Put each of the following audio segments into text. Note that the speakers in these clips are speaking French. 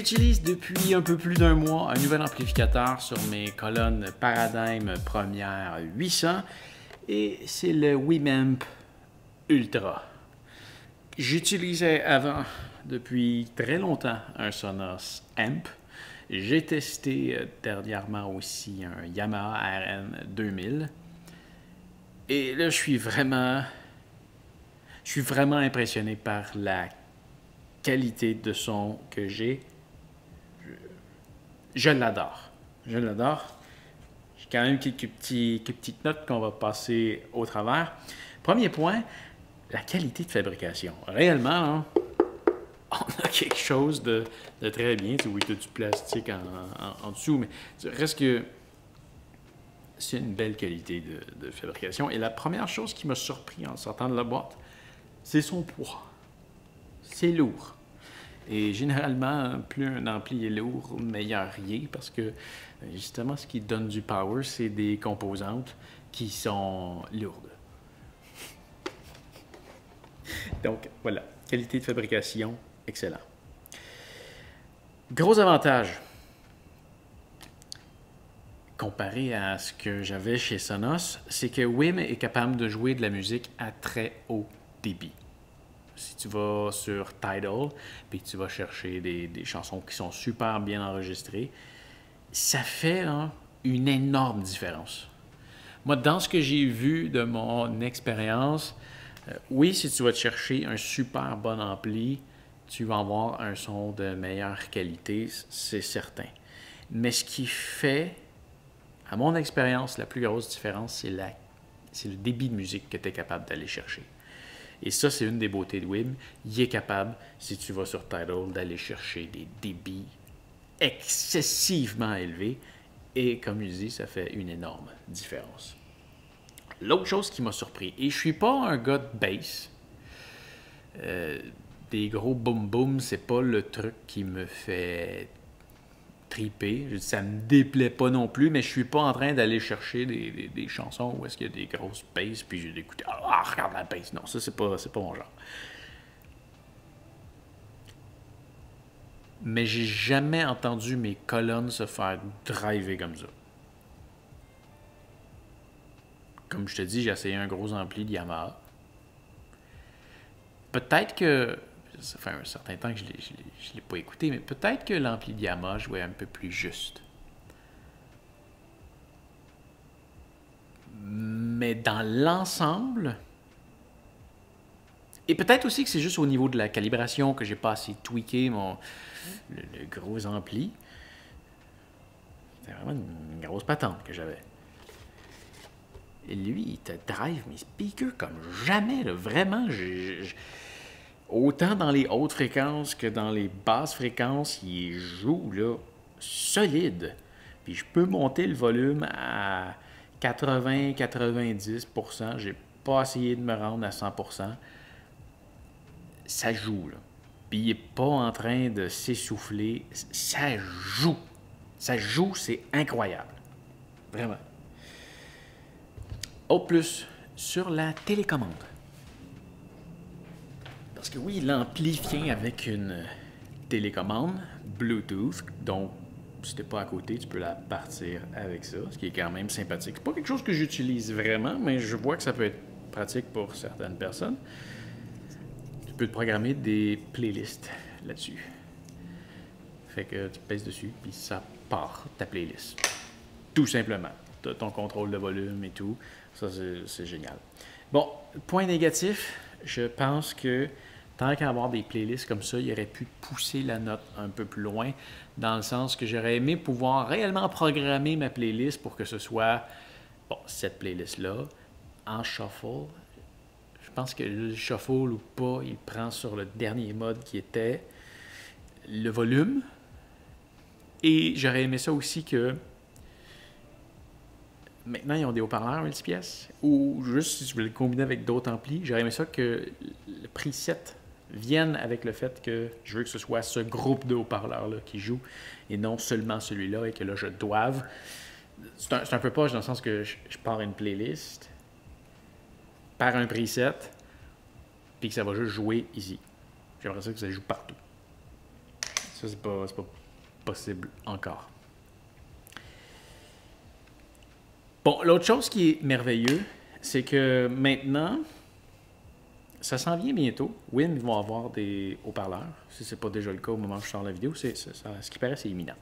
J'utilise depuis un peu plus d'un mois un nouvel amplificateur sur mes colonnes Paradigm Première 800 et c'est le Wimamp Ultra. J'utilisais avant, depuis très longtemps, un Sonos Amp. J'ai testé dernièrement aussi un Yamaha RN 2000. Et là, je suis vraiment impressionné par la qualité de son que j'ai. Je l'adore. Je l'adore. J'ai quand même quelques petites notes qu'on va passer au travers. Premier point, la qualité de fabrication. Réellement, là, on a quelque chose de très bien. Oui, tu as du plastique en dessous, mais reste que c'est une belle qualité de fabrication. Et la première chose qui m'a surpris en sortant de la boîte, c'est son poids. C'est lourd. Et généralement, plus un ampli est lourd, meilleur il est, parce que justement, ce qui donne du power, c'est des composantes qui sont lourdes. Donc, voilà. Qualité de fabrication, excellent. Gros avantage. Comparé à ce que j'avais chez Sonos, c'est que Wim est capable de jouer de la musique à très haut débit. Si tu vas sur Tidal, puis tu vas chercher des chansons qui sont super bien enregistrées, ça fait une énorme différence. Moi, dans ce que j'ai vu de mon expérience, oui, si tu vas te chercher un super bon ampli, tu vas avoir un son de meilleure qualité, c'est certain. Mais ce qui fait, à mon expérience, la plus grosse différence, c'est le débit de musique que tu es capable d'aller chercher. Et ça, c'est une des beautés de Wim. Il est capable, si tu vas sur Tidal, d'aller chercher des débits excessivement élevés. Et comme je dis, ça fait une énorme différence. L'autre chose qui m'a surpris, et je suis pas un gars de bass, des gros boom-boom, c'est pas le truc qui me fait triper. Ça me déplaît pas non plus, mais je suis pas en train d'aller chercher des chansons où est-ce qu'il y a des grosses basses, puis j'ai d'écouter « Ah, regarde la bass! » Non, ça, c'est pas mon genre. Mais j'ai jamais entendu mes colonnes se faire driver comme ça. Comme je te dis, j'ai essayé un gros ampli de Yamaha. Peut-être que, ça fait un certain temps que je ne l'ai pas écouté, mais peut-être que l'ampli de Yamaha jouait un peu plus juste. Mais dans l'ensemble, et peut-être aussi que c'est juste au niveau de la calibration que j'ai pas assez tweaké le gros ampli. C'était vraiment une grosse patente que j'avais. Et lui, il te drive mes speakers comme jamais. Là. Vraiment, autant dans les hautes fréquences que dans les basses fréquences, il joue là, solide. Puis je peux monter le volume à 80-90%. J'ai pas essayé de me rendre à 100%. Ça joue, là. Puis il n'est pas en train de s'essouffler. Ça joue. Ça joue, c'est incroyable. Vraiment. Autre plus, sur la télécommande. Parce que oui, l'ampli vient avec une télécommande Bluetooth, donc si t'es pas à côté, tu peux la partir avec ça, ce qui est quand même sympathique. C'est pas quelque chose que j'utilise vraiment, mais je vois que ça peut être pratique pour certaines personnes. Tu peux te programmer des playlists là-dessus. Fait que tu pèses dessus, puis ça part ta playlist. Tout simplement. Tu as ton contrôle de volume et tout. Ça, c'est génial. Bon, point négatif, je pense que tant qu'à avoir des playlists comme ça, il aurait pu pousser la note un peu plus loin, dans le sens que j'aurais aimé pouvoir réellement programmer ma playlist pour que ce soit, bon, cette playlist-là, en shuffle. Je pense que le shuffle ou pas, il prend sur le dernier mode qui était le volume. Et j'aurais aimé ça aussi que maintenant, ils ont des haut-parleurs multipièces, ou juste si tu veux le combiner avec d'autres amplis, j'aurais aimé ça que le preset vienne avec le fait que je veux que ce soit ce groupe de haut-parleurs-là qui joue, et non seulement celui-là, et que là, je doive. C'est un peu poche dans le sens que je pars une playlist, par un preset, puis que ça va juste jouer ici. J'aimerais ça que ça joue partout. Ça, c'est pas possible encore. Bon, l'autre chose qui est merveilleux, c'est que maintenant, ça s'en vient bientôt. WIM vont avoir des haut-parleurs. Si ce n'est pas déjà le cas au moment où je sors la vidéo, ce qui paraît, c'est imminent.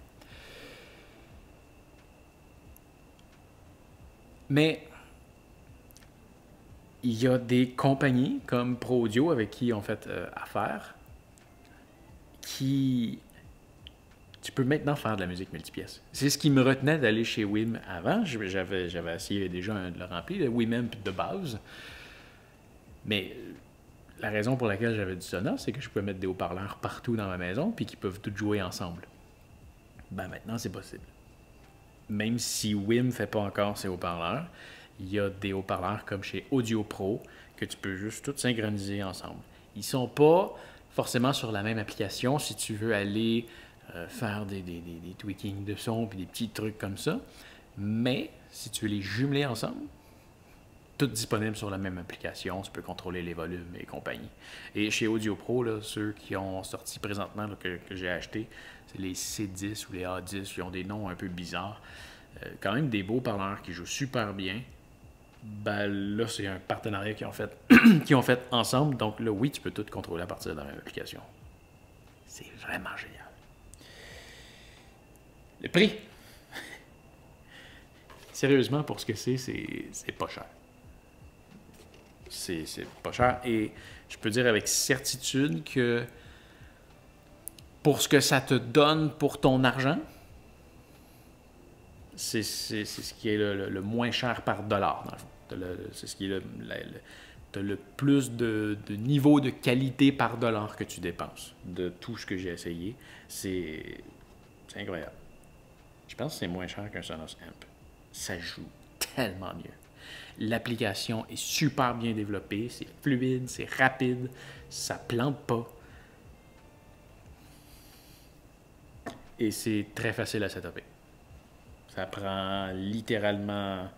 Mais il y a des compagnies comme Pro Audio avec qui on fait affaire qui... Tu peux maintenant faire de la musique multipièce. C'est ce qui me retenait d'aller chez WIM avant. J'avais essayé déjà de le remplir, le WIMAMP de base. Mais la raison pour laquelle j'avais du Sonos, c'est que je pouvais mettre des haut-parleurs partout dans ma maison puis qu'ils peuvent tous jouer ensemble. Ben maintenant, c'est possible. Même si WIM ne fait pas encore ses haut-parleurs, il y a des haut-parleurs comme chez Audio Pro que tu peux juste tout synchroniser ensemble. Ils ne sont pas forcément sur la même application si tu veux aller faire des tweakings de son puis des petits trucs comme ça. Mais si tu veux les jumeler ensemble, tout disponible sur la même application. Tu peux contrôler les volumes et compagnie. Et chez Audio Pro, là, ceux qui ont sorti présentement, là, que j'ai acheté, c'est les C10 ou les A10 qui ont des noms un peu bizarres. Quand même des beaux parleurs qui jouent super bien. Ben, là, c'est un partenariat qu'ils ont fait ensemble. Donc là, oui, tu peux tout contrôler à partir de la même application. C'est vraiment génial. Le prix. Sérieusement, pour ce que c'est pas cher. C'est pas cher. Et je peux dire avec certitude que pour ce que ça te donne pour ton argent, c'est ce qui est le moins cher par dollar, dans le fond. C'est ce qui est t'as le plus de niveau de qualité par dollar que tu dépenses de tout ce que j'ai essayé. C'est incroyable. Je pense que c'est moins cher qu'un Sonos Amp. Ça joue tellement mieux. L'application est super bien développée, c'est fluide, c'est rapide, ça plante pas. Et c'est très facile à setuper. Ça prend littéralement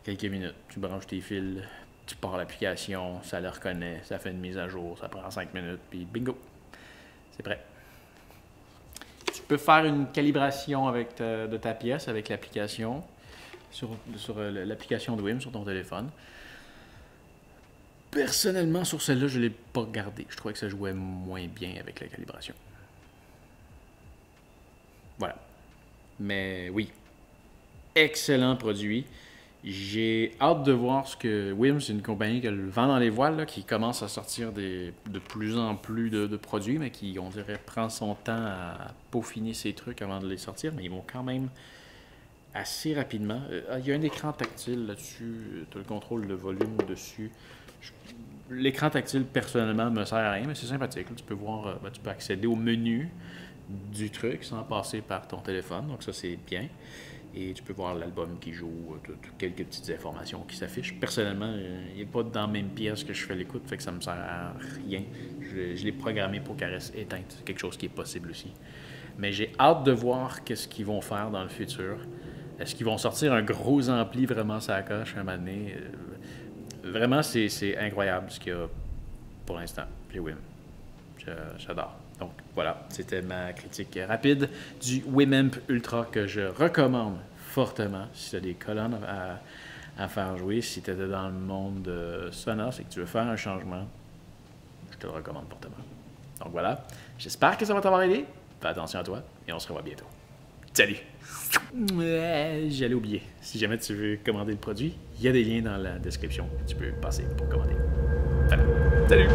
quelques minutes. Tu branches tes fils, tu pars l'application, ça le reconnaît, ça fait une mise à jour, ça prend 5 minutes, puis bingo, c'est prêt. Tu peux faire une calibration de ta pièce avec l'application, sur l'application de WIM sur ton téléphone. Personnellement, sur celle-là, je ne l'ai pas regardé. Je trouvais que ça jouait moins bien avec la calibration. Voilà. Mais oui, excellent produit. J'ai hâte de voir ce que WIM, c'est une compagnie qui a le vent dans les voiles, là, qui commence à sortir de plus en plus de produits, mais qui, on dirait, prend son temps à peaufiner ses trucs avant de les sortir. Mais ils vont quand même assez rapidement. Il y a un écran tactile là-dessus. Tu as le contrôle de volume dessus. L'écran tactile, personnellement, me sert à rien, mais c'est sympathique. Là, tu peux voir, tu peux accéder au menu du truc sans passer par ton téléphone. Donc ça, c'est bien. Et tu peux voir l'album qui joue, quelques petites informations qui s'affichent. Personnellement, il n'est pas dans la même pièce que je fais l'écoute, fait que ça me sert à rien. Je l'ai programmé pour qu'elle reste éteinte. C'est quelque chose qui est possible aussi. Mais j'ai hâte de voir qu'est-ce qu'ils vont faire dans le futur. Est-ce qu'ils vont sortir un gros ampli vraiment ça coche un moment donné? Vraiment, c'est incroyable ce qu'il y a pour l'instant chez WIM. J'adore. Donc voilà, c'était ma critique rapide du WIMAMP Ultra que je recommande fortement si tu as des colonnes à faire jouer. Si tu étais dans le monde de Sonos et que tu veux faire un changement, je te le recommande fortement. Donc voilà, j'espère que ça va t'avoir aidé. Fais attention à toi et on se revoit bientôt. Salut! J'allais oublier. Si jamais tu veux commander le produit, il y a des liens dans la description que tu peux passer pour commander. Voilà. Salut!